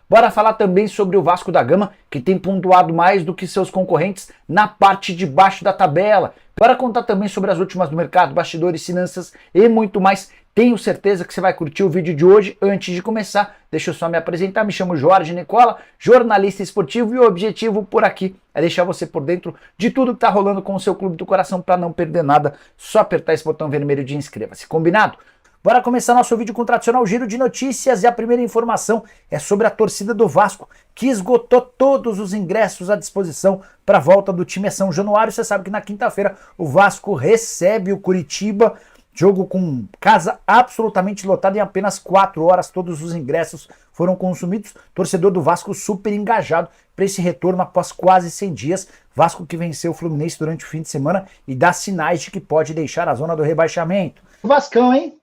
Bora falar também sobre o Vasco da Gama, que tem pontuado mais do que seus concorrentes na parte de baixo da tabela. Bora contar também sobre as últimas do mercado, bastidores, finanças e muito mais. Tenho certeza que você vai curtir o vídeo de hoje. Antes de começar, deixa eu só me apresentar. Me chamo Jorge Nicola, jornalista esportivo, e o objetivo por aqui é deixar você por dentro de tudo que está rolando com o seu clube do coração para não perder nada. Só apertar esse botão vermelho de inscreva-se. Combinado? Bora começar nosso vídeo com o tradicional giro de notícias, e a primeira informação é sobre a torcida do Vasco, que esgotou todos os ingressos à disposição para a volta do time a São Januário. Você sabe que na quinta-feira o Vasco recebe o Curitiba, jogo com casa absolutamente lotada. Em apenas 4 horas todos os ingressos foram consumidos. Torcedor do Vasco super engajado para esse retorno após quase 100 dias. Vasco que venceu o Fluminense durante o fim de semana e dá sinais de que pode deixar a zona do rebaixamento. O Vascão, hein?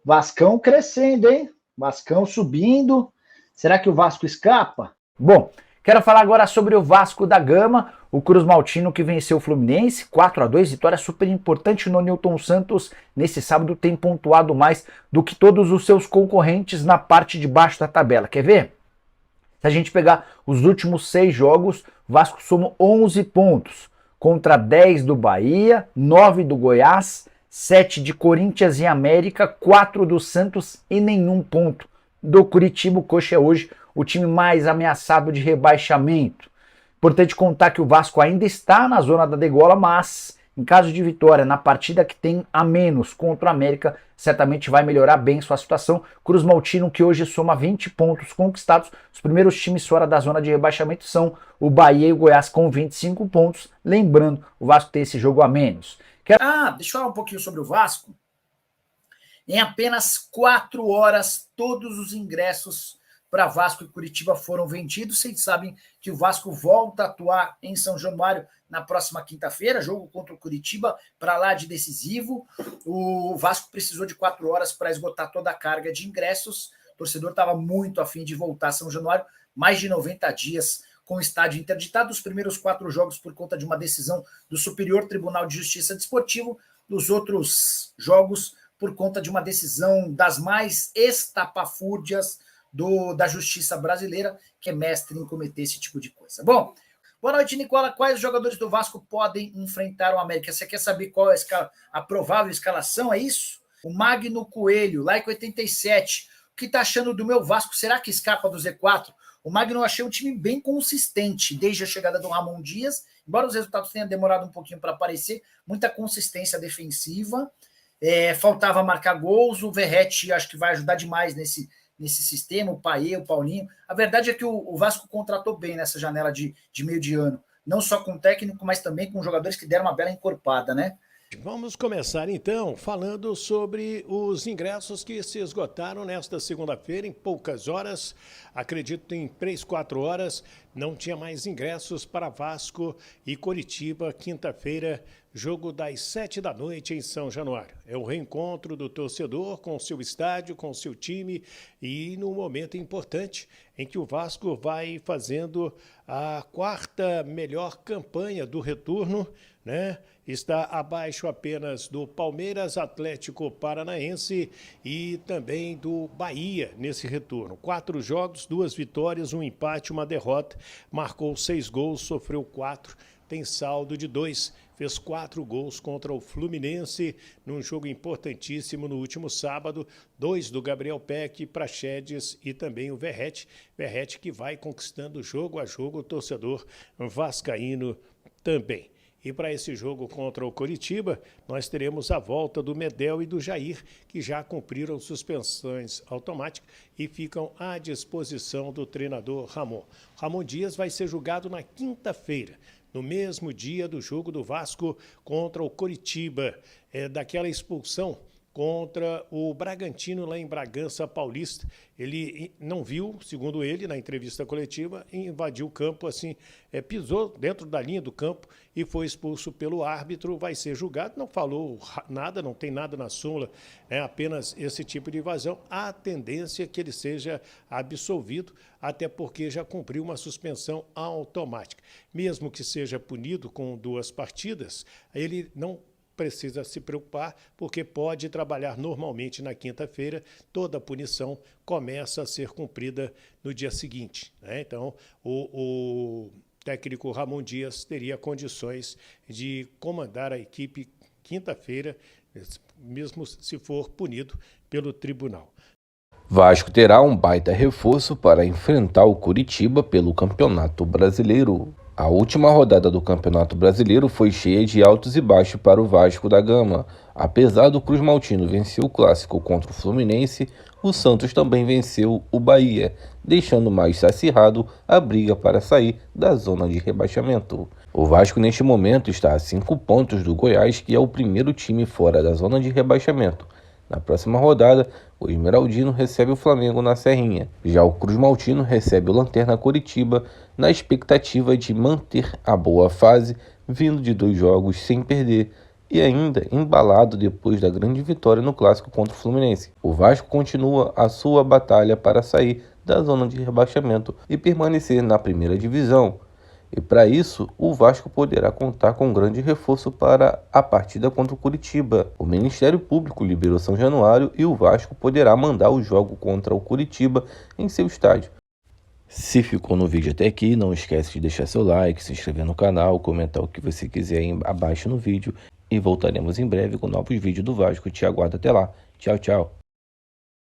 Vascão crescendo, hein? Vascão subindo. Será que o Vasco escapa? Bom, quero falar agora sobre o Vasco da Gama, o Cruz Maltino que venceu o Fluminense, 4-2, vitória super importante no Newton Santos. Nesse sábado tem pontuado mais do que todos os seus concorrentes na parte de baixo da tabela. Quer ver? Se a gente pegar os últimos 6 jogos, o Vasco soma 11 pontos, contra 10 do Bahia, 9 do Goiás, 7 de Corinthians e América, 4 do Santos e nenhum ponto do Curitiba. O Coxa é hoje o time mais ameaçado de rebaixamento. Importante contar que o Vasco ainda está na zona da degola, mas em caso de vitória na partida que tem a menos contra o América, certamente vai melhorar bem sua situação. Cruz Maltino, que hoje soma 20 pontos conquistados. Os primeiros times fora da zona de rebaixamento são o Bahia e o Goiás com 25 pontos. Lembrando, o Vasco tem esse jogo a menos. Deixa eu falar um pouquinho sobre o Vasco. Em apenas 4 horas, todos os ingressos para Vasco e Curitiba foram vendidos. Vocês sabem que o Vasco volta a atuar em São Januário na próxima quinta-feira, jogo contra o Curitiba, para lá de decisivo. O Vasco precisou de 4 horas para esgotar toda a carga de ingressos. O torcedor estava muito afim de voltar a São Januário, mais de 90 dias com o estádio interditado. Os primeiros 4 jogos por conta de uma decisão do Superior Tribunal de Justiça Desportivo, os outros jogos por conta de uma decisão das mais estapafúrdias da justiça brasileira, que é mestre em cometer esse tipo de coisa. Bom, boa noite, Nicola. Quais jogadores do Vasco podem enfrentar o América? Você quer saber qual é a provável escalação, é isso? O Magno Coelho, Like 87. O que está achando do meu Vasco? Será que escapa do Z4? O Magno eu achei um time bem consistente desde a chegada do Ramon Dias, embora os resultados tenham demorado um pouquinho para aparecer, muita consistência defensiva, faltava marcar gols. O Verratti acho que vai ajudar demais nesse sistema, o Paê, o Paulinho. A verdade é que o Vasco contratou bem nessa janela de meio de ano, não só com o técnico, mas também com jogadores que deram uma bela encorpada, né? Vamos começar então falando sobre os ingressos que se esgotaram nesta segunda-feira. Em poucas horas, acredito em 3, 4 horas, não tinha mais ingressos para Vasco e Coritiba. Quinta-feira, jogo das 7 da noite em São Januário. É o reencontro do torcedor com o seu estádio, com o seu time, e num momento importante em que o Vasco vai fazendo a 4ª melhor campanha do retorno, né? Está abaixo apenas do Palmeiras, Atlético Paranaense e também do Bahia nesse retorno. 4 jogos, 2 vitórias, 1 empate, 1 derrota. Marcou 6 gols, sofreu 4, tem saldo de 2. Fez 4 gols contra o Fluminense num jogo importantíssimo no último sábado. 2 do Gabriel Peck, Praxedes e também o Verratti. Verratti que vai conquistando jogo a jogo o torcedor vascaíno também. E para esse jogo contra o Coritiba, nós teremos a volta do Medel e do Jair, que já cumpriram suspensões automáticas e ficam à disposição do treinador Ramon. Ramon Dias vai ser julgado na quinta-feira, no mesmo dia do jogo do Vasco contra o Coritiba, daquela expulsão contra o Bragantino lá em Bragança Paulista. Ele não viu, segundo ele, na entrevista coletiva, invadiu o campo, assim, pisou dentro da linha do campo e foi expulso pelo árbitro. Vai ser julgado, não falou nada, não tem nada na súmula, apenas esse tipo de invasão. Há tendência que ele seja absolvido, até porque já cumpriu uma suspensão automática. Mesmo que seja punido com 2 partidas, ele não precisa se preocupar, porque pode trabalhar normalmente na quinta-feira, toda a punição começa a ser cumprida no dia seguinte, né? Então, o técnico Ramon Dias teria condições de comandar a equipe quinta-feira, mesmo se for punido pelo tribunal. Vasco terá um baita reforço para enfrentar o Coritiba pelo Campeonato Brasileiro. A última rodada do Campeonato Brasileiro foi cheia de altos e baixos para o Vasco da Gama. Apesar do Cruz Maltino vencer o clássico contra o Fluminense, o Santos também venceu o Bahia, deixando mais acirrado a briga para sair da zona de rebaixamento. O Vasco neste momento está a 5 pontos do Goiás, que é o primeiro time fora da zona de rebaixamento. Na próxima rodada, o Esmeraldino recebe o Flamengo na Serrinha. Já o Cruz Maltino recebe o Lanterna Coritiba na expectativa de manter a boa fase, vindo de 2 jogos sem perder e ainda embalado depois da grande vitória no clássico contra o Fluminense. O Vasco continua a sua batalha para sair da zona de rebaixamento e permanecer na primeira divisão. E para isso, o Vasco poderá contar com um grande reforço para a partida contra o Coritiba. O Ministério Público liberou São Januário e o Vasco poderá mandar o jogo contra o Coritiba em seu estádio. Se ficou no vídeo até aqui, não esquece de deixar seu like, se inscrever no canal, comentar o que você quiser aí abaixo no vídeo e voltaremos em breve com novos vídeos do Vasco. Te aguardo até lá. Tchau, tchau.